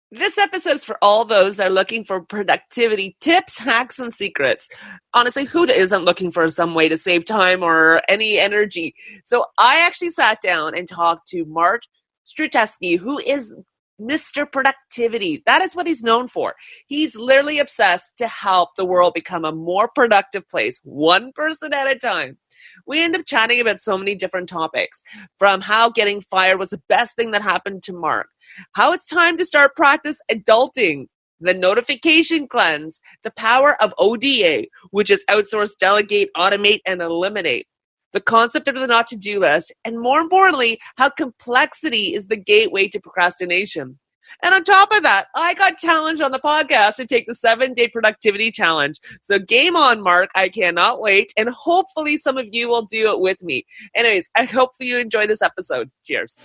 This episode is for all those that are looking for productivity tips, hacks, and secrets. Honestly, who isn't looking for some way to save time or any energy? So I actually sat down and talked to Mark Struczewski, who is Mr. Productivity. That is what he's known for. He's literally obsessed to help the world become a more productive place, one person at a time. We end up chatting about so many different topics, from how getting fired was the best thing that happened to Mark, how it's time to start practice adulting, the notification cleanse, the power of ODA, which is outsource, delegate, automate, and eliminate, the concept of the not-to-do list, and more importantly, how complexity is the gateway to procrastination. And on top of that, I got challenged on the podcast to take the 7-day productivity challenge. So game on, Mark. I cannot wait. And hopefully some of you will do it with me. Anyways, I hope you enjoy this episode. Cheers.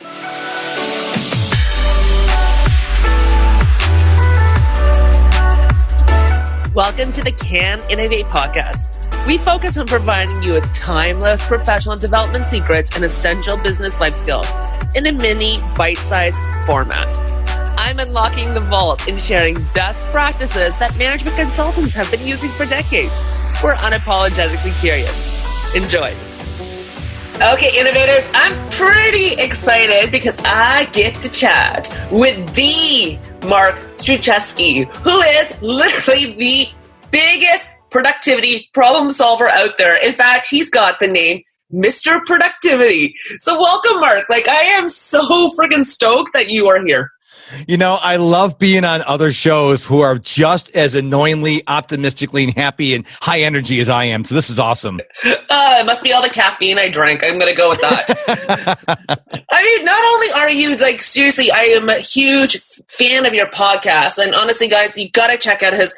Welcome to the Can Innovate podcast. We focus on providing you with timeless professional development secrets and essential business life skills in a mini bite-sized format. I'm unlocking the vault and sharing best practices that management consultants have been using for decades. We're unapologetically curious. Enjoy. Okay, innovators, I'm pretty excited because I get to chat with the Mark Struczewski, who is literally the biggest productivity problem solver out there. In fact, he's got the name Mr. Productivity. So welcome, Mark. I am so freaking stoked that you are here. You know, I love being on other shows who are just as annoyingly, optimistically, and happy and high energy as I am. So this is awesome. It must be all the caffeine I drank. I'm going to go with that. I mean, not only are you, seriously, I am a huge fan of your podcast. And honestly, guys, you got to check out his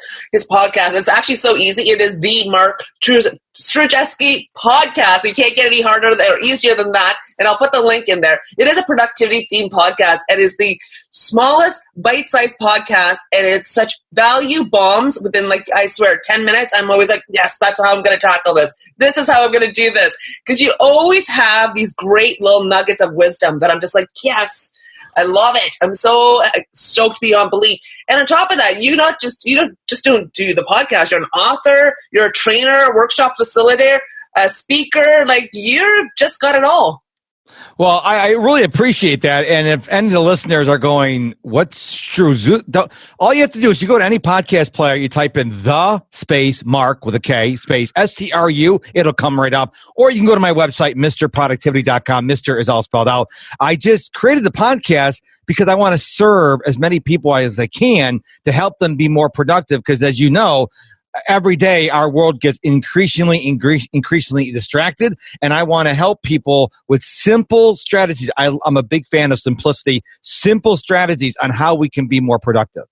podcast. It's actually so easy. It is the Mark Struczewski Podcast. You can't get any harder or easier than that. And I'll put the link in there. It is a productivity themed podcast. It is the smallest bite-sized podcast, and it's such value bombs within, I swear, 10 minutes. I'm always like, yes, that's how I'm going to tackle this. This is how I'm going to do this. Because you always have these great little nuggets of wisdom that I'm just like, yes, I love it. I'm so stoked beyond belief. And on top of that, you don't just don't do the podcast. You're an author, you're a trainer, workshop facilitator, a speaker. You've just got it all. Well, I really appreciate that. And if any of the listeners are going, what's true? All you have to do is you go to any podcast player, you type in the space Mark with a K space STRU, it'll come right up. Or you can go to my website, MrProductivity.com. Mr. is all spelled out. I just created the podcast because I want to serve as many people as I can to help them be more productive. Because as you know, every day our world gets increasingly distracted, and I want to help people with simple strategies. I'm a big fan of simplicity, simple strategies on how we can be more productive.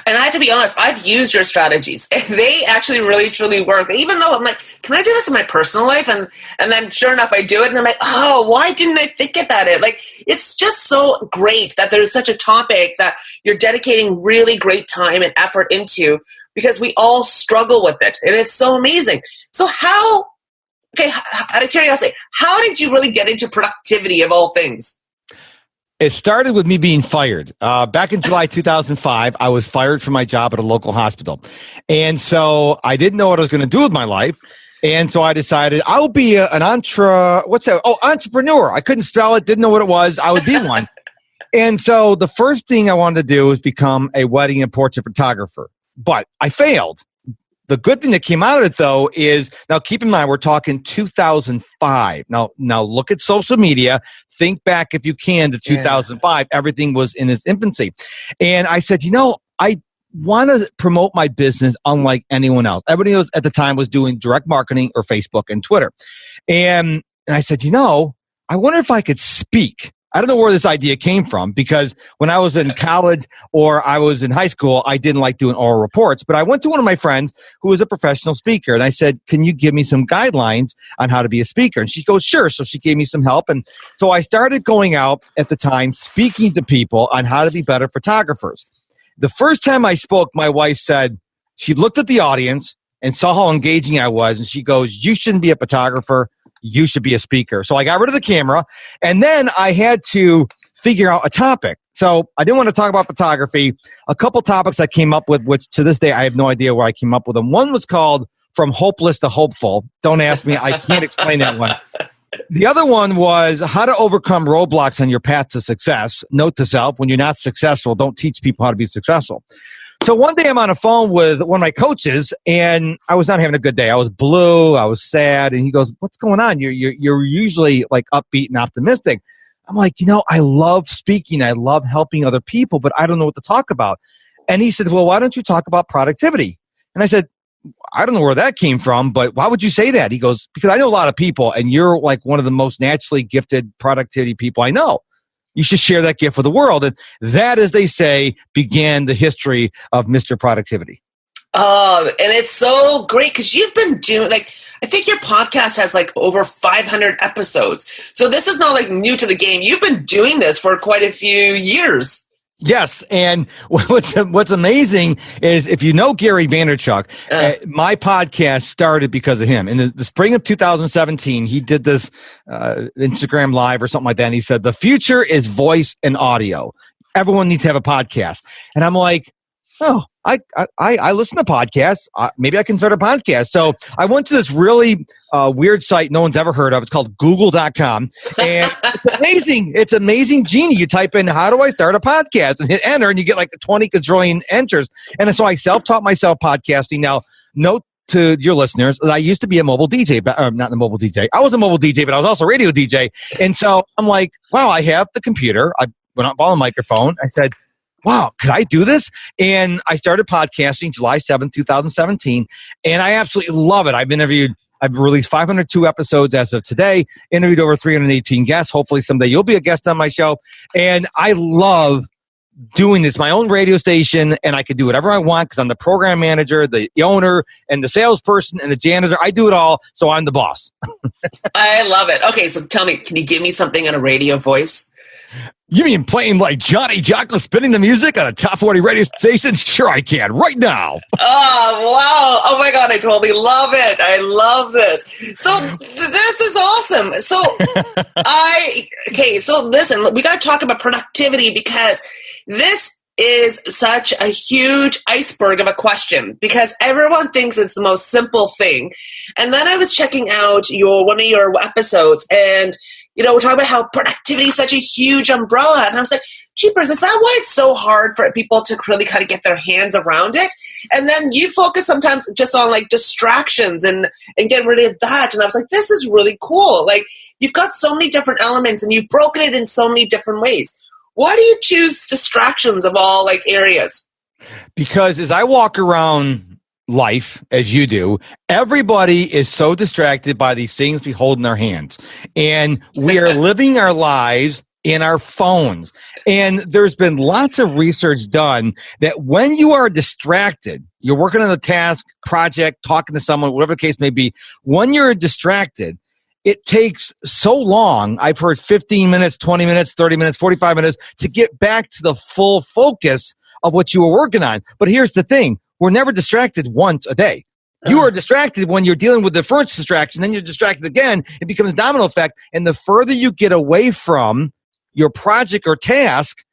And I have to be honest, I've used your strategies, and they actually really, truly work. Even though I'm like, can I do this in my personal life? And then sure enough, I do it, and I'm like, oh, why didn't I think about it? It's just so great that there's such a topic that you're dedicating really great time and effort into, because we all struggle with it, and it's so amazing. So out of curiosity, how did you really get into productivity of all things? It started with me being fired. Back in July 2005, I was fired from my job at a local hospital. And so I didn't know what I was going to do with my life. And so I decided I would be an entrepreneur. I couldn't spell it, didn't know what it was. I would be one. And so the first thing I wanted to do was become a wedding and portrait photographer. But I failed. The good thing that came out of it, though, is, now keep in mind, we're talking 2005. Now look at social media. Think back, if you can, to 2005. Yeah. Everything was in its infancy. And I said, I want to promote my business unlike anyone else. Everybody else at the time was doing direct marketing or Facebook and Twitter. And I said, I wonder if I could speak. I don't know where this idea came from, because when I was in college or I was in high school, I didn't like doing oral reports. But I went to one of my friends who was a professional speaker, and I said, can you give me some guidelines on how to be a speaker? And she goes, sure. So she gave me some help. And so I started going out at the time, speaking to people on how to be better photographers. The first time I spoke, my wife said, she looked at the audience and saw how engaging I was, and she goes, you shouldn't be a photographer. You should be a speaker. So I got rid of the camera, and then I had to figure out a topic. So I didn't want to talk about photography. A couple topics I came up with, which to this day I have no idea where I came up with them. One was called From Hopeless to Hopeful. Don't ask me. I can't explain that one. The other one was how to overcome roadblocks on your path to success. Note to self, when you're not successful, don't teach people how to be successful. So one day I'm on a phone with one of my coaches, and I was not having a good day. I was blue. I was sad. And he goes, what's going on? You're usually like upbeat and optimistic. I'm like, I love speaking. I love helping other people, but I don't know what to talk about. And he said, well, why don't you talk about productivity? And I said, I don't know where that came from, but why would you say that? He goes, because I know a lot of people, and you're like one of the most naturally gifted productivity people I know. You should share that gift with the world. And that, as they say, began the history of Mr. Productivity. Oh, and it's so great because you've been doing, I think your podcast has over 500 episodes. So this is not new to the game. You've been doing this for quite a few years. Yes, and what's amazing is if you know Gary Vaynerchuk, my podcast started because of him. In the spring of 2017, he did this Instagram Live or something like that, and he said, the future is voice and audio. Everyone needs to have a podcast. And I'm like, oh, I listen to podcasts. Maybe I can start a podcast. So I went to this really weird site no one's ever heard of. It's called Google.com. And it's amazing. It's amazing genie. You type in, how do I start a podcast? And hit enter, and you get 20 quadrillion enters. And so I self-taught myself podcasting. Now, note to your listeners, I used to be a mobile DJ, but not a mobile DJ. I was a mobile DJ, but I was also a radio DJ. And so I'm like, wow, I have the computer. I went out and bought a microphone. I said, wow, could I do this? And I started podcasting July 7th, 2017, and I absolutely love it. I've released 502 episodes as of today, interviewed over 318 guests. Hopefully someday you'll be a guest on my show. And I love doing this, my own radio station, and I can do whatever I want because I'm the program manager, the owner, and the salesperson, and the janitor. I do it all, so I'm the boss. I love it. Okay, so tell me, can you give me something in a radio voice? You mean playing like Johnny Jocko spinning the music on a top 40 radio station? Sure I can, right now. Oh, wow. Oh, my God, I totally love it. I love this. So this is awesome. So so listen, we got to talk about productivity because this is such a huge iceberg of a question because everyone thinks it's the most simple thing. And then I was checking out one of your episodes, and we're talking about how productivity is such a huge umbrella. And I was like, jeepers, is that why it's so hard for people to really kind of get their hands around it? And then you focus sometimes just on distractions and get rid of that. And I was like, this is really cool. You've got so many different elements and you've broken it in so many different ways. Why do you choose distractions of all areas? Because as I walk around life, as you do, everybody is so distracted by these things we hold in our hands. And we are living our lives in our phones. And there's been lots of research done that when you are distracted, you're working on a task, project, talking to someone, whatever the case may be, when you're distracted, it takes so long. I've heard 15 minutes, 20 minutes, 30 minutes, 45 minutes to get back to the full focus of what you were working on. But here's the thing. We're never distracted once a day. You are distracted when you're dealing with the first distraction, then you're distracted again. It becomes a domino effect. And the further you get away from your project or task,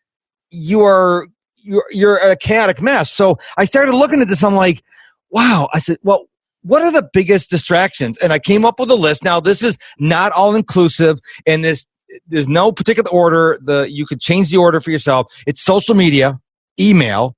you're a chaotic mess. So I started looking at this. I'm like, wow. I said, well, what are the biggest distractions? And I came up with a list. Now, this is not all inclusive, and there's no particular order. You could change the order for yourself. It's social media, email,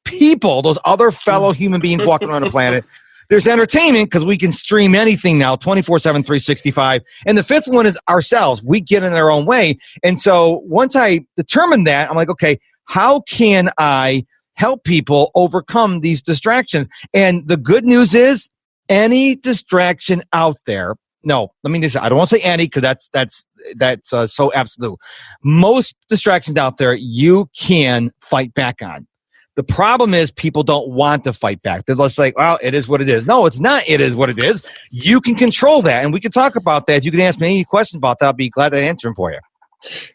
people, those other fellow human beings walking around the planet. There's entertainment because we can stream anything now 24/7, 365. And the fifth one is ourselves. We get in our own way. And so once I determined that, I'm like, okay, how can I help people overcome these distractions? And the good news is any distraction out there. No, let me just, I don't want to say any because that's so absolute. Most distractions out there you can fight back on. The problem is people don't want to fight back. They're just like, well, it is what it is. No, it's not. It is what it is. You can control that. And we can talk about that. You can ask me any questions about that. I'll be glad to answer them for you.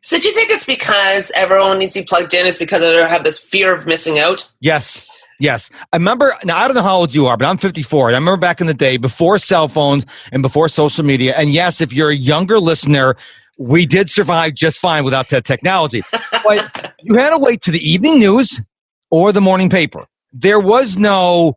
So do you think it's because everyone needs to be plugged in? It's because they have this fear of missing out? Yes. I remember, now I don't know how old you are, but I'm 54. And I remember back in the day, before cell phones and before social media. And yes, if you're a younger listener, we did survive just fine without that technology. But you had to wait to the evening news or the morning paper. There was no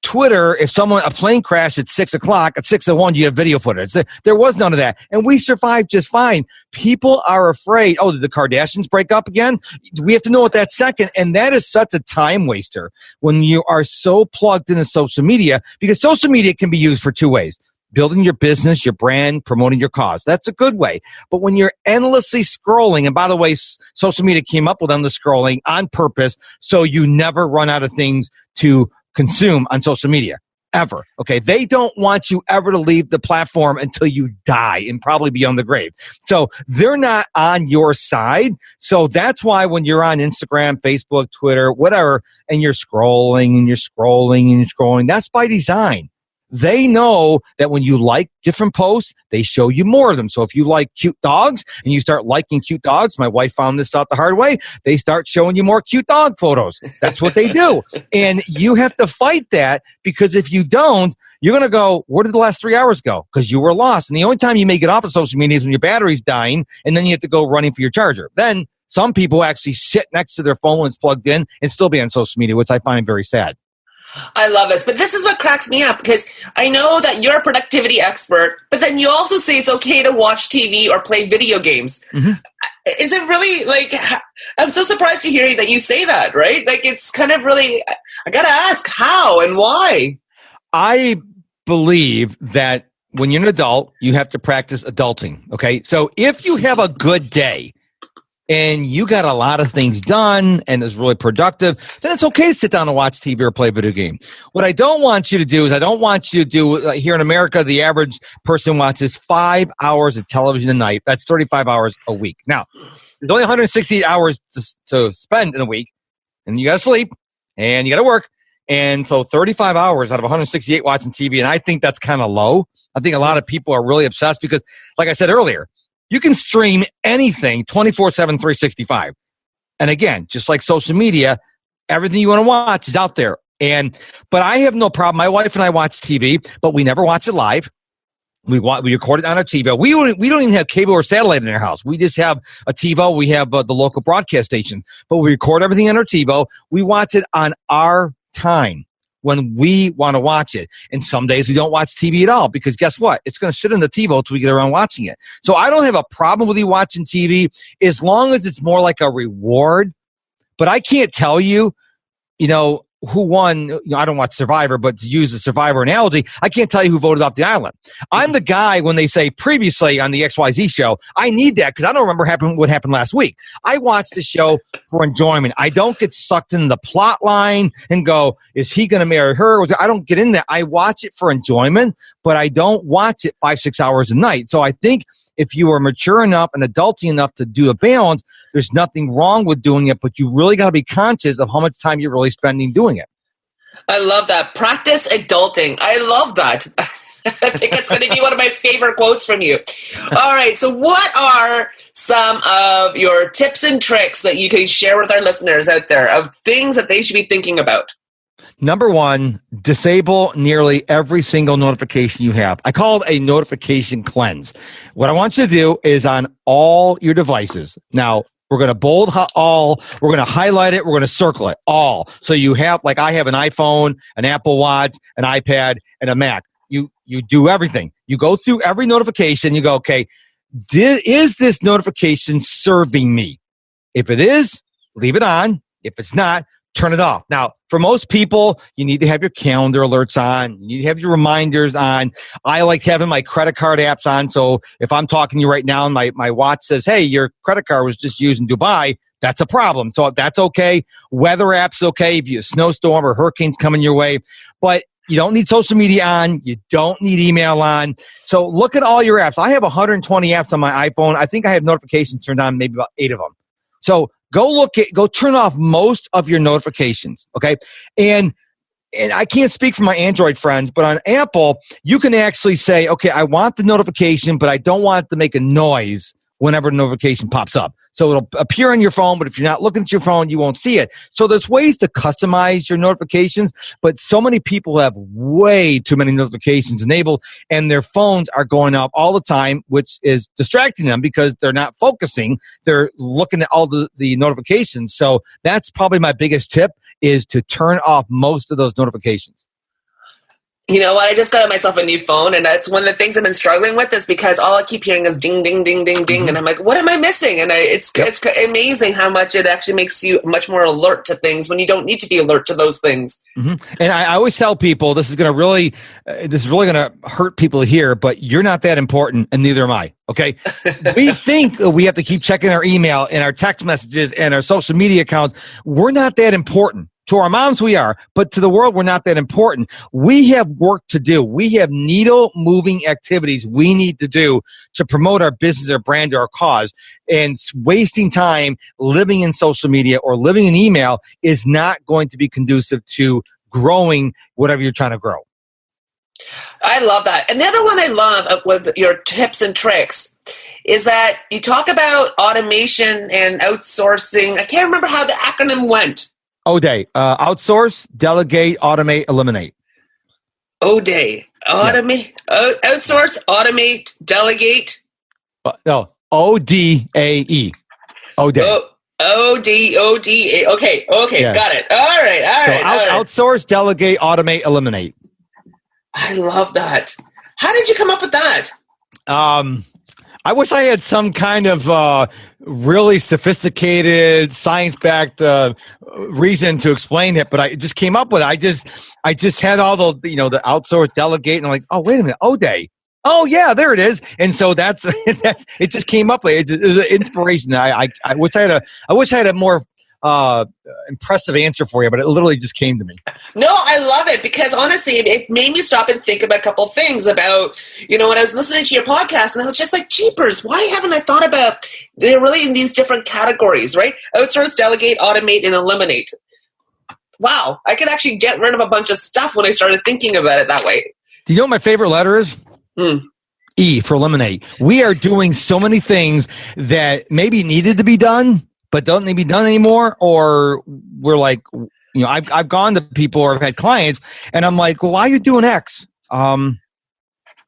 Twitter. If a plane crashed at 6 o'clock, at 6:01, you have video footage. There was none of that. And we survived just fine. People are afraid. Oh, did the Kardashians break up again? We have to know it that second. And that is such a time waster when you are so plugged into social media, because social media can be used for two ways. Building your business, your brand, promoting your cause. That's a good way. But when you're endlessly scrolling, and by the way, social media came up with endless scrolling on purpose so you never run out of things to consume on social media, ever. Okay, they don't want you ever to leave the platform until you die and probably beyond the grave. So they're not on your side. So that's why when you're on Instagram, Facebook, Twitter, whatever, and you're scrolling and you're scrolling and you're scrolling, that's by design. They know that when you like different posts, they show you more of them. So if you like cute dogs and you start liking cute dogs, my wife found this out the hard way, they start showing you more cute dog photos. That's what they do. And you have to fight that, because if you don't, you're going to go, where did the last 3 hours go? Because you were lost. And the only time you make it off of social media is when your battery's dying, and then you have to go running for your charger. Then some people actually sit next to their phone when it's plugged in and still be on social media, which I find very sad. I love this, but this is what cracks me up, because I know that you're a productivity expert, but then you also say it's okay to watch TV or play video games. Mm-hmm. Is it really, like, I'm so surprised to hear that you say that, right? Like, it's kind of really, I gotta ask how and why. I believe that when you're an adult, you have to practice adulting, okay? So if you have a good day, and you got a lot of things done and is really productive, then it's okay to sit down and watch TV or play a video game. What I don't want you to do is here in America, the average person watches 5 hours of television a night. That's 35 hours a week. Now, there's only 168 hours to spend in a week, and you got to sleep and you got to work. And so 35 hours out of 168 watching TV, and I think that's kind of low. I think a lot of people are really obsessed because, like I said earlier, you can stream anything 24/7, 365. And again, just like social media, everything you want to watch is out there. But I have no problem. My wife and I watch TV, but we never watch it live. We record it on our TiVo. We don't even have cable or satellite in our house. We just have a TiVo. We have the local broadcast station. But we record everything on our TiVo. We watch it on our time, when we want to watch it. And some days we don't watch TV at all, because guess what? It's going to sit in the TiVo until we get around watching it. So I don't have a problem with you watching TV as long as it's more like a reward. But I can't tell you, who won. I don't watch Survivor, but to use the Survivor analogy, I can't tell you who voted off the island. I'm the guy when they say previously on the XYZ show, I need that because I don't remember what happened last week. I watch the show for enjoyment. I don't get sucked into the plot line and go, is he going to marry her? I don't get in that. I watch it for enjoyment, but I don't watch it 5-6 hours a night. So I think if you are mature enough and adulty enough to do a balance, there's nothing wrong with doing it, but you really got to be conscious of how much time you're really spending doing it. I love that. Practice adulting. I love that. I think it's going to be one of my favorite quotes from you. All right. So what are some of your tips and tricks that you can share with our listeners out there of things that they should be thinking about? Number one, disable nearly every single notification you have. I call it a notification cleanse. What I want you to do is on all your devices. Now, we're going to bold all. We're going to highlight it. We're going to circle it all. So you have, like I have an iPhone, an Apple Watch, an iPad, and a Mac. You do everything. You go through every notification. You go, okay, is this notification serving me? If it is, leave it on. If it's not, turn it off. Now, for most people, you need to have your calendar alerts on. You need to have your reminders on. I like having my credit card apps on. So if I'm talking to you right now and my watch says, hey, your credit card was just used in Dubai, that's a problem. So that's okay. Weather apps okay if you have a snowstorm or hurricanes coming your way. But you don't need social media on. You don't need email on. So look at all your apps. I have 120 apps on my iPhone. I think I have notifications turned on, maybe about 8 of them. So go turn off most of your notifications, okay? And I can't speak for my Android friends, but on Apple, you can actually say, okay, I want the notification, but I don't want it to make a noise whenever the notification pops up. So it'll appear on your phone, but if you're not looking at your phone, you won't see it. So there's ways to customize your notifications, but so many people have way too many notifications enabled, and their phones are going up all the time, which is distracting them because they're not focusing. They're looking at all the notifications. So that's probably my biggest tip, is to turn off most of those notifications. You know what? I just got myself a new phone, and that's one of the things I've been struggling with, is because all I keep hearing is ding, ding, ding, ding, ding. And I'm like, what am I missing? And it's amazing how much it actually makes you much more alert to things when you don't need to be alert to those things. Mm-hmm. And I always tell people, this is really going to hurt people to hear, but you're not that important, and neither am I. Okay. We think we have to keep checking our email and our text messages and our social media accounts. We're not that important. To our moms, we are, but to the world, we're not that important. We have work to do. We have needle-moving activities we need to do to promote our business, our brand, or our cause. And wasting time living in social media or living in email is not going to be conducive to growing whatever you're trying to grow. I love that. And the other one I love with your tips and tricks is that you talk about automation and outsourcing. I can't remember how the acronym went. ODAY, outsource, delegate, automate, eliminate. ODAY, automate, outsource, automate, delegate. No, ODAE. ODAY. ODAE. Okay, yes. Got it. All right. Outsource, delegate, automate, eliminate. I love that. How did you come up with that? I wish I had some kind of really sophisticated, science-backed reason to explain it, but I just came up with it. I just had all the the outsource, delegate, and I'm like, oh, wait a minute, ODAY. Oh yeah, there it is. And so that's it. Just came up with it. It's an inspiration. I wish I had a more impressive answer for you, but it literally just came to me. No, I love it, because honestly, it made me stop and think about a couple things about, when I was listening to your podcast, and I was just like, jeepers, why haven't I thought about, they're really in these different categories, right? Outsource, delegate, automate, and eliminate. Wow, I could actually get rid of a bunch of stuff when I started thinking about it that way. Do you know what my favorite letter is? E, for eliminate. We are doing so many things that maybe needed to be done, but don't need to be done anymore, or we're like, I've gone to people or I've had clients, and I'm like, well, why are you doing X? I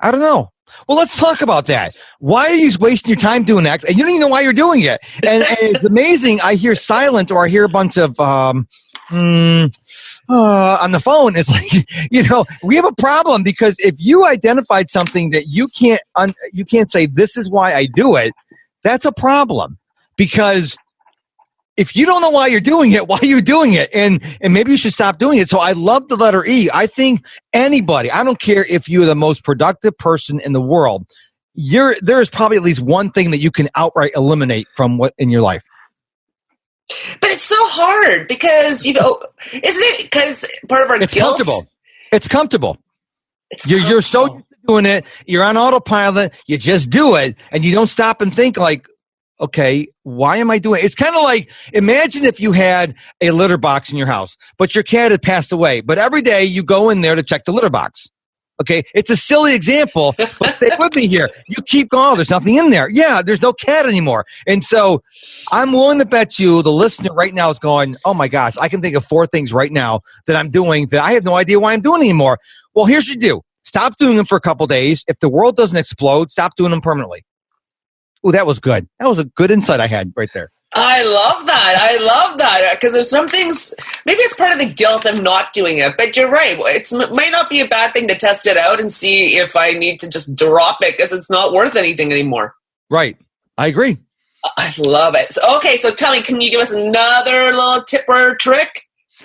don't know. Well, let's talk about that. Why are you wasting your time doing X? And you don't even know why you're doing it. And it's amazing. I hear silent, or I hear a bunch of on the phone. It's like, we have a problem, because if you identified something that you can't say, this is why I do it, that's a problem. Because if you don't know why you're doing it, why are you doing it? And maybe you should stop doing it. So I love the letter E. I think anybody, I don't care if you're the most productive person in the world, there is probably at least one thing that you can outright eliminate from what in your life. But it's so hard, because, isn't it? Because part of our guilt. It's comfortable. You're so used to doing it. You're on autopilot. You just do it, and you don't stop and think like, okay, why am I doing it? It's kind of like, imagine if you had a litter box in your house, but your cat had passed away. But every day you go in there to check the litter box. Okay, it's a silly example, but stay with me here. You keep going, there's nothing in there. Yeah, there's no cat anymore. And so I'm willing to bet you the listener right now is going, oh my gosh, I can think of 4 things right now that I'm doing that I have no idea why I'm doing anymore. Well, here's what you do. Stop doing them for a couple days. If the world doesn't explode, stop doing them permanently. Oh, that was good. That was a good insight I had right there. I love that. Because there's some things, maybe it's part of the guilt of not doing it, but you're right. It might not be a bad thing to test it out and see if I need to just drop it, because it's not worth anything anymore. Right. I agree. I love it. So tell me, can you give us another little tip or trick?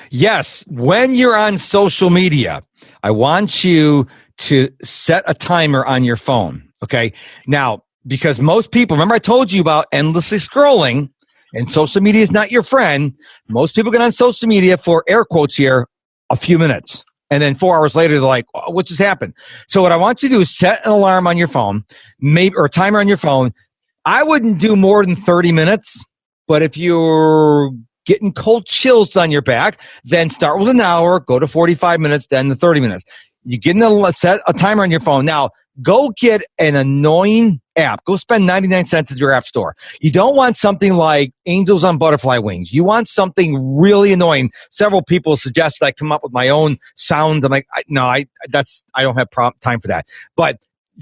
Yes. When you're on social media, I want you to set a timer on your phone. Okay. Now, because most people, remember I told you about endlessly scrolling, and social media is not your friend. Most people get on social media for, air quotes here, a few minutes. And then 4 hours later, they're like, oh, what just happened? So what I want you to do is set an alarm on your phone, or a timer on your phone. I wouldn't do more than 30 minutes, but if you're getting cold chills on your back, then start with an hour, go to 45 minutes, then the 30 minutes. You set a timer on your phone. Now, go get an annoying app. Go spend 99 cents at your app store. You don't want something like Angels on Butterfly Wings. You want something really annoying. Several people suggested I come up with my own sound. I'm like, I don't have time for that. But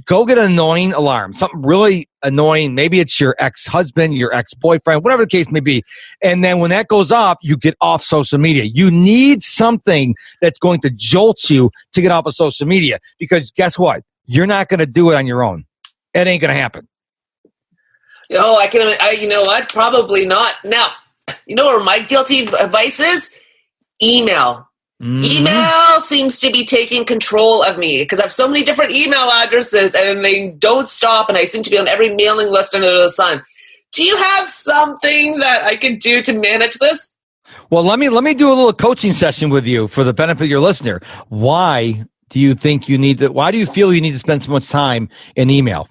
go get an annoying alarm, something really annoying. Maybe it's your ex-husband, your ex-boyfriend, whatever the case may be. And then when that goes off, you get off social media. You need something that's going to jolt you to get off of social media, because guess what? You're not going to do it on your own. It ain't going to happen. You know what? Probably not. Now, you know where my guilty vice is? Email. Mm-hmm. Email seems to be taking control of me because I have so many different email addresses and they don't stop, and I seem to be on every mailing list under the sun. Do you have something that I can do to manage this? Well, let me do a little coaching session with you for the benefit of your listener. Why do you feel you need to spend so much time in email?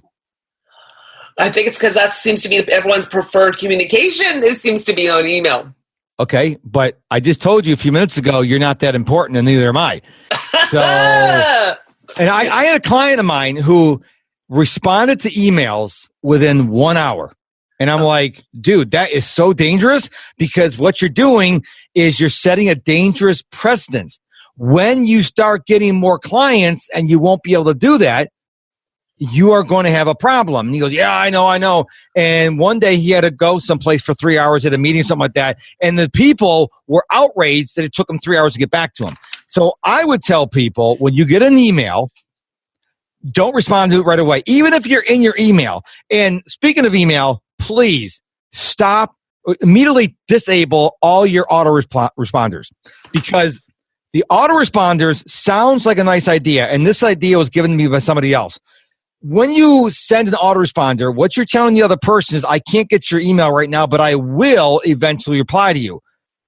I think it's because that seems to be everyone's preferred communication. It seems to be on email. Okay, but I just told you a few minutes ago you're not that important, and neither am I. So, and I had a client of mine who responded to emails within 1 hour. And I'm like, dude, that is so dangerous, because what you're doing is you're setting a dangerous precedent. When you start getting more clients and you won't be able to do that, you are going to have a problem. And he goes, yeah, I know. And one day he had to go someplace for 3 hours at a meeting, something like that. And the people were outraged that it took him 3 hours to get back to him. So I would tell people, when you get an email, don't respond to it right away, even if you're in your email. And speaking of email, please immediately disable all your autoresponders, because the autoresponders sounds like a nice idea. And this idea was given to me by somebody else. When you send an autoresponder, what you're telling the other person is, I can't get your email right now, but I will eventually reply to you.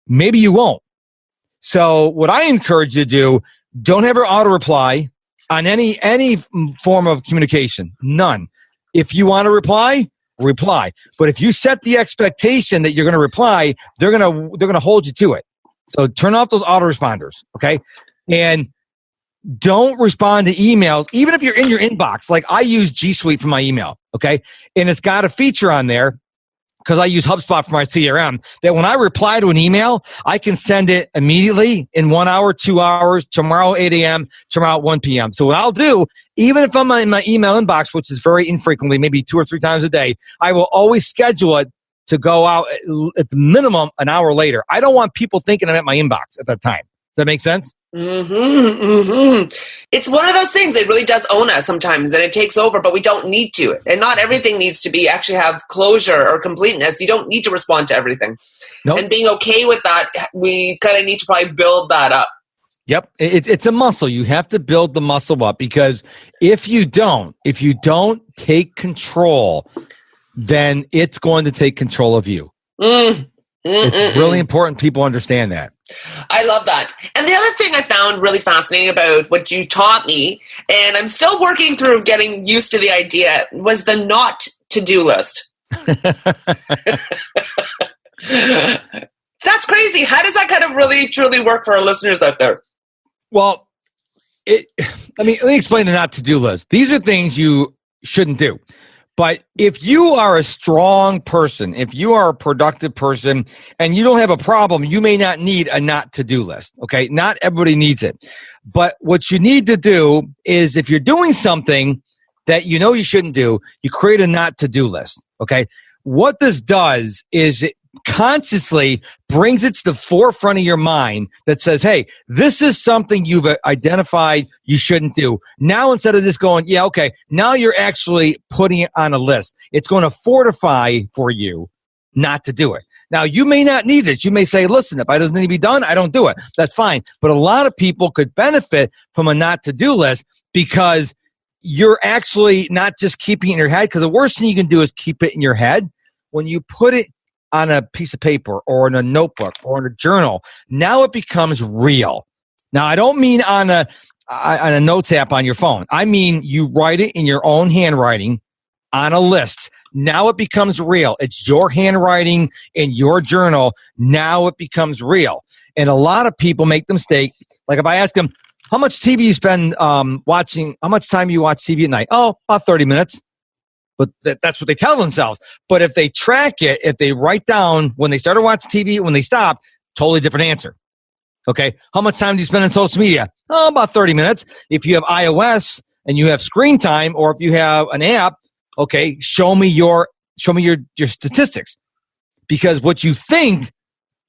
Maybe you won't. So what I encourage you to do, don't ever auto-reply on any form of communication. None. If you want to reply. But if you set the expectation that you're going to reply, they're going to hold you to it. So turn off those autoresponders, okay? And don't respond to emails, even if you're in your inbox. Like I use G Suite for my email, okay? And it's got a feature on there, because I use HubSpot for my CRM, that when I reply to an email, I can send it immediately in 1 hour, 2 hours, tomorrow 8 a.m., tomorrow 1 p.m. So what I'll do, even if I'm in my email inbox, which is very infrequently, maybe 2 or 3 times a day, I will always schedule it to go out at the minimum an hour later. I don't want people thinking I'm at my inbox at that time. Does that make sense? It's one of those things. It really does own us sometimes, and it takes over, but we don't need to. And not everything needs to be actually have closure or completeness. You don't need to respond to everything. Nope. And being okay with that, we kind of need to probably build that up. Yep. It's a muscle. You have to build the muscle up, because if you don't take control, then it's going to take control of you. It's really important people understand that. I love that. And the other thing I found really fascinating about what you taught me, and I'm still working through getting used to the idea, was the not to-do list. That's crazy. How does that kind of really, truly work for our listeners out there? Well, let me explain the not to-do list. These are things you shouldn't do. But if you are a strong person, if you are a productive person, and you don't have a problem, you may not need a not to-do list, okay? Not everybody needs it. But what you need to do is, if you're doing something that you know you shouldn't do, you create a not to-do list, okay? What this does is it consciously brings it to the forefront of your mind that says, hey, this is something you've identified you shouldn't do. Now, instead of just going, yeah, okay, now you're actually putting it on a list. It's going to fortify for you not to do it. Now, you may not need it. You may say, listen, if it doesn't need to be done, I don't do it. That's fine. But a lot of people could benefit from a not to-do list, because you're actually not just keeping it in your head, because the worst thing you can do is keep it in your head. When you put it on a piece of paper or in a notebook or in a journal, now it becomes real. Now, I don't mean on a notes app on your phone. I mean, you write it in your own handwriting on a list. Now it becomes real. It's your handwriting in your journal. Now it becomes real. And a lot of people make the mistake. Like if I ask them, how much TV you spend watching, how much time you watch TV at night? Oh, about 30 minutes. But that's what they tell themselves. But if they track it, if they write down when they started watching TV, when they stopped, totally different answer. Okay. How much time do you spend on social media? Oh, about 30 minutes. If you have iOS and you have screen time, or if you have an app, okay, show me your statistics. Because what you think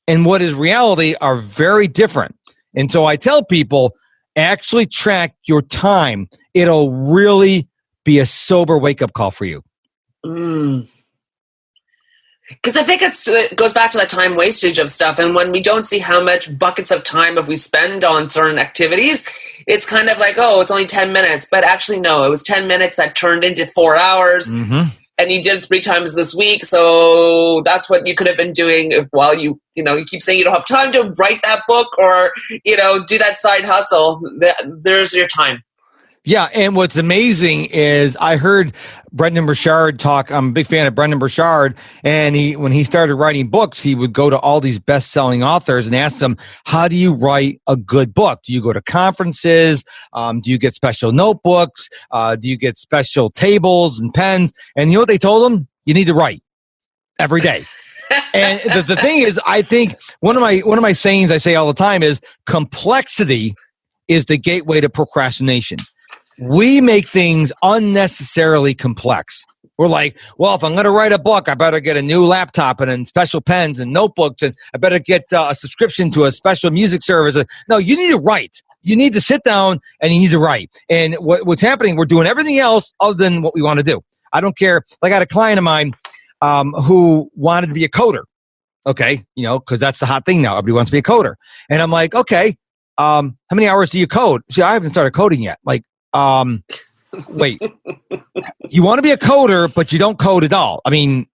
and what is reality are very different. And so I tell people, actually track your time. It'll really be a sober wake-up call for you. Because I think it goes back to that time wastage of stuff. And when we don't see how much buckets of time if we spend on certain activities, it's kind of like, oh, it's only 10 minutes. But actually, no, it was 10 minutes that turned into 4 hours. Mm-hmm. And you did it 3 times this week. So that's what you could have been doing while you keep saying you don't have time to write that book or, do that side hustle. There's your time. Yeah, and what's amazing is I heard Brendan Burchard talk. I'm a big fan of Brendan Burchard, and when he started writing books, he would go to all these best-selling authors and ask them, how do you write a good book? Do you go to conferences? Do you get special notebooks? Do you get special tables and pens? And you know what they told him? You need to write every day. And the thing is, I think one of my sayings I say all the time is complexity is the gateway to procrastination. We make things unnecessarily complex. We're like, well, if I'm going to write a book, I better get a new laptop and then special pens and notebooks, and I better get a subscription to a special music service. No, you need to write. You need to sit down and you need to write. And what's happening, we're doing everything else other than what we want to do. I don't care. Like I had a client of mine who wanted to be a coder. Okay, because that's the hot thing now. Everybody wants to be a coder. And I'm like, okay, how many hours do you code? See, I haven't started coding yet. Like, wait, you want to be a coder, but you don't code at all. I mean,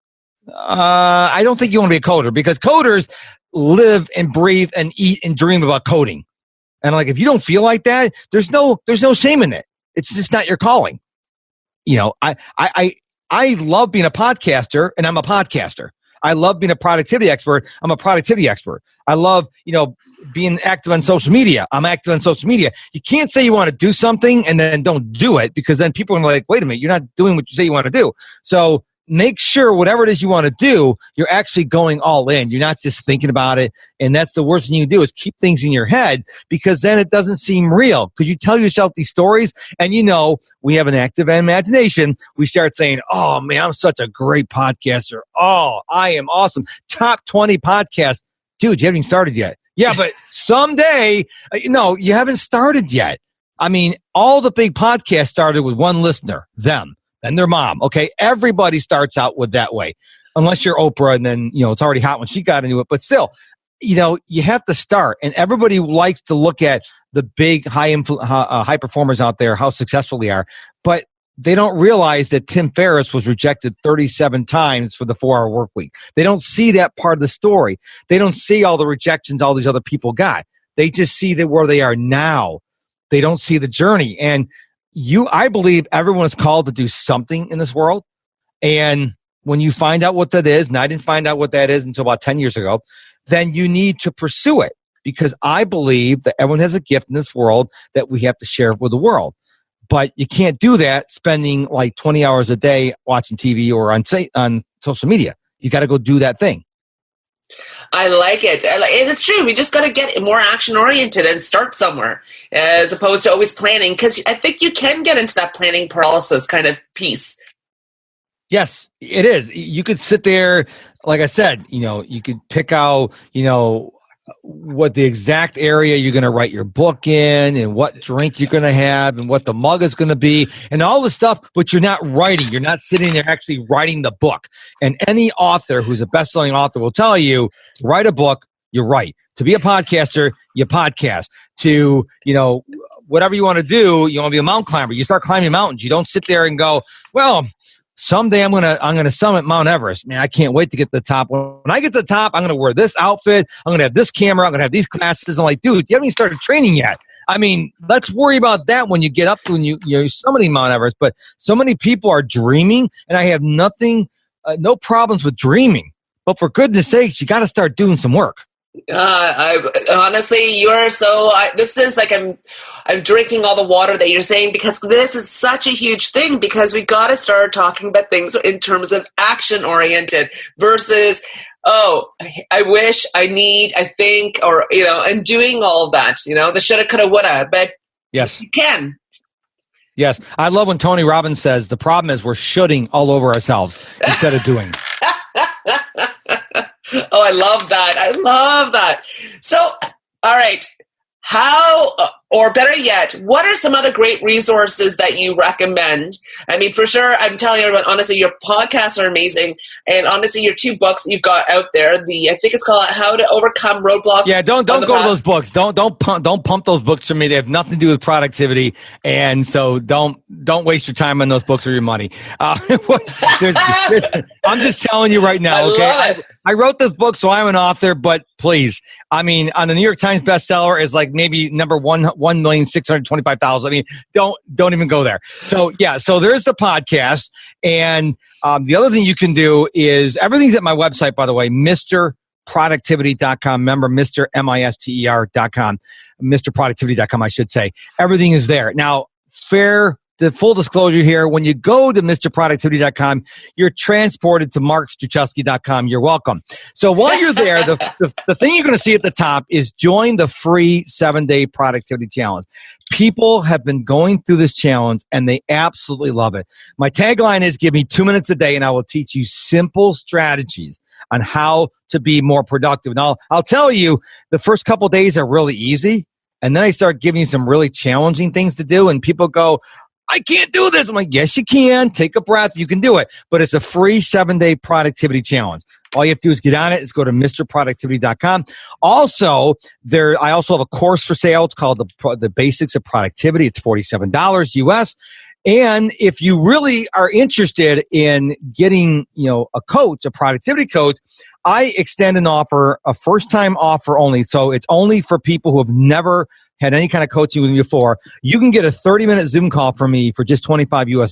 I don't think you want to be a coder because coders live and breathe and eat and dream about coding. And like, if you don't feel like that, there's no shame in it. It's just not your calling. I love being a podcaster, and I'm a podcaster. I love being a productivity expert. I'm a productivity expert. I love, being active on social media. I'm active on social media. You can't say you want to do something and then don't do it, because then people are like, wait a minute, you're not doing what you say you want to do. So make sure whatever it is you want to do, you're actually going all in. You're not just thinking about it. And that's the worst thing you do is keep things in your head, because then it doesn't seem real. Because you tell yourself these stories and we have an active imagination. We start saying, oh man, I'm such a great podcaster. Oh, I am awesome. Top 20 podcasts. Dude, you haven't even started yet. Yeah, but someday, you haven't started yet. I mean, all the big podcasts started with one listener, them. And their mom, okay? Everybody starts out with that way. Unless you're Oprah, and then, it's already hot when she got into it. But still, you have to start. And everybody likes to look at the big high performers out there, how successful they are. But they don't realize that Tim Ferriss was rejected 37 times for the 4-hour work week. They don't see that part of the story. They don't see all the rejections all these other people got. They just see that where they are now. They don't see the journey. And I believe everyone is called to do something in this world. And when you find out what that is, and I didn't find out what that is until about 10 years ago, then you need to pursue it, because I believe that everyone has a gift in this world that we have to share with the world. But you can't do that spending like 20 hours a day watching TV or on social media. You got to go do that thing. I like it. And it's true. We just got to get more action-oriented and start somewhere as opposed to always planning, because I think you can get into that planning paralysis kind of piece. Yes, it is. You could sit there, like I said, you could pick out, what the exact area you're going to write your book in, and what drink you're going to have, and what the mug is going to be, and all this stuff, but you're not writing. You're not sitting there actually writing the book. And any author who's a best-selling author will tell you, to write a book, you write. To be a podcaster, you podcast. To, whatever you want to do, you want to be a mountain climber, you start climbing mountains. You don't sit there and go, well, someday I'm gonna summit Mount Everest. Man, I can't wait to get to the top. When I get to the top, I'm gonna wear this outfit. I'm gonna have this camera. I'm gonna have these glasses. I'm like, dude, you haven't even started training yet. I mean, let's worry about that when you get up to when you're summiting Mount Everest. But so many people are dreaming, and I have no problems with dreaming. But for goodness sakes, you got to start doing some work. Honestly, you're so. This is like I'm drinking all the water that you're saying, because this is such a huge thing. Because we got to start talking about things in terms of action oriented versus, oh, I wish, I need, I think, or and doing all of that. The shoulda, coulda, woulda. But yes, you can. Yes, I love when Tony Robbins says the problem is we're shoulding all over ourselves instead of doing. Oh, I love that. So, all right. How, or better yet, what are some other great resources that you recommend? I mean, for sure, I'm telling everyone, honestly, your podcasts are amazing. And honestly, your 2 books you've got out there, I think it's called How to Overcome Roadblocks. Yeah, don't go to those books. Don't pump those books for me. They have nothing to do with productivity. And so don't waste your time on those books or your money. I'm just telling you right now, okay? I wrote this book, so I'm an author, but please, I mean, on the New York Times bestseller is like maybe number 1,625,000. I mean, don't even go there. So yeah, so there's the podcast, and the other thing you can do is everything's at my website, by the way, MrProductivity.com. Remember, Mr. MISTER.com, MrProductivity.com, I should say. Everything is there now. The full disclosure here, when you go to MrProductivity.com, you're transported to MarkStuczewski.com. You're welcome. So while you're there, the thing you're going to see at the top is join the free 7-day productivity challenge. People have been going through this challenge and they absolutely love it. My tagline is, give me 2 minutes a day and I will teach you simple strategies on how to be more productive. Now, I'll tell you, the first couple of days are really easy. And then I start giving you some really challenging things to do, and people go, I can't do this. I'm like, yes, you can. Take a breath. You can do it. But it's a free 7-day productivity challenge. All you have to do is get on it. Is go to MrProductivity.com. Also, I also have a course for sale. It's called the Basics of Productivity. It's $47 US. And if you really are interested in getting, a coach, a productivity coach, I extend an offer, a first-time offer only. So it's only for people who have never had any kind of coaching with me before. You can get a 30-minute Zoom call from me for just $25 US.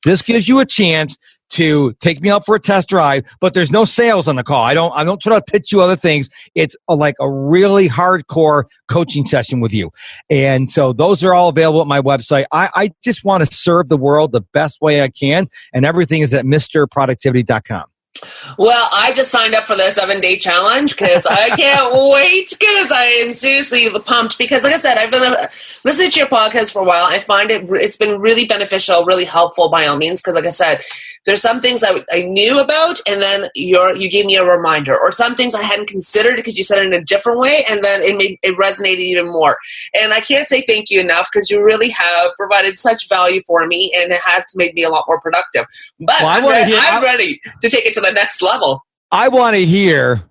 This gives you a chance to take me out for a test drive, but there's no sales on the call. I don't try to pitch you other things. It's like a really hardcore coaching session with you. And so those are all available at my website. I just want to serve the world the best way I can, and everything is at MrProductivity.com. Well, I just signed up for the 7-day challenge because I can't wait, because I am seriously pumped. Because like I said, I've been listening to your podcast for a while. I find it's been really beneficial, really helpful by all means. Because like I said, there's some things I knew about, and then you gave me a reminder, or some things I hadn't considered because you said it in a different way, and then it resonated even more. And I can't say thank you enough, because you really have provided such value for me, and it has made me a lot more productive. But I'm ready to take it to the next level. I want to hear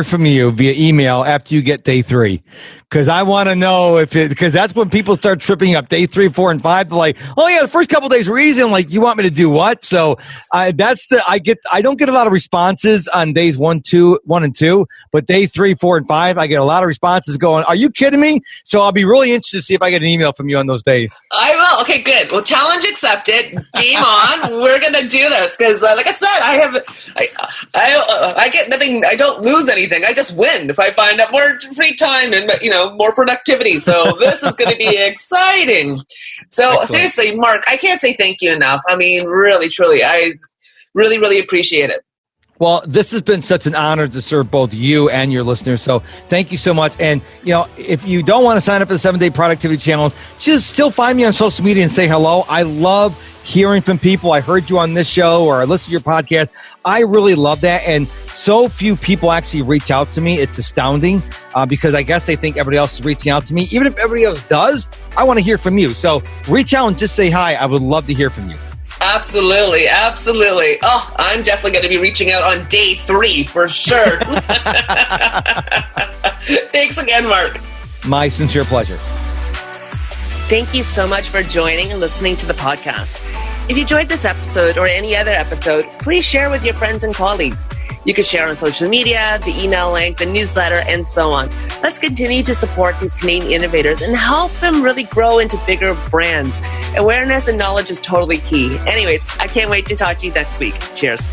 from you via email after you get day 3, because I want to know because that's when people start tripping up. Day 3, 4, and 5, they're like, oh yeah, the first couple of days were easy. I'm like, you want me to do what? So I don't get a lot of responses on days 1 and 2, but day 3, 4, and 5, I get a lot of responses going, are you kidding me? So I'll be really interested to see if I get an email from you on those days. I will. Okay, good. Well, challenge accepted. Game on. We're gonna do this because, like I said, I get nothing. I don't lose anything. I just win if I find out more free time and more productivity. So this is going to be exciting. So excellent. Seriously, Mark, I can't say thank you enough. I mean, really, truly, I really, really appreciate it. Well, this has been such an honor to serve both you and your listeners. So thank you so much. And, if you don't want to sign up for the 7-day productivity challenge, just still find me on social media and say hello. I love hearing from people. I heard you on this show, or I listened to your podcast. I really love that. And so few people actually reach out to me. It's astounding because I guess they think everybody else is reaching out to me. Even if everybody else does, I want to hear from you. So reach out and just say hi. I would love to hear from you. Absolutely. Absolutely. Oh, I'm definitely going to be reaching out on day 3 for sure. Thanks again, Mark. My sincere pleasure. Thank you so much for joining and listening to the podcast. If you enjoyed this episode or any other episode, please share with your friends and colleagues. You can share on social media, the email link, the newsletter, and so on. Let's continue to support these Canadian innovators and help them really grow into bigger brands. Awareness and knowledge is totally key. Anyways, I can't wait to talk to you next week. Cheers.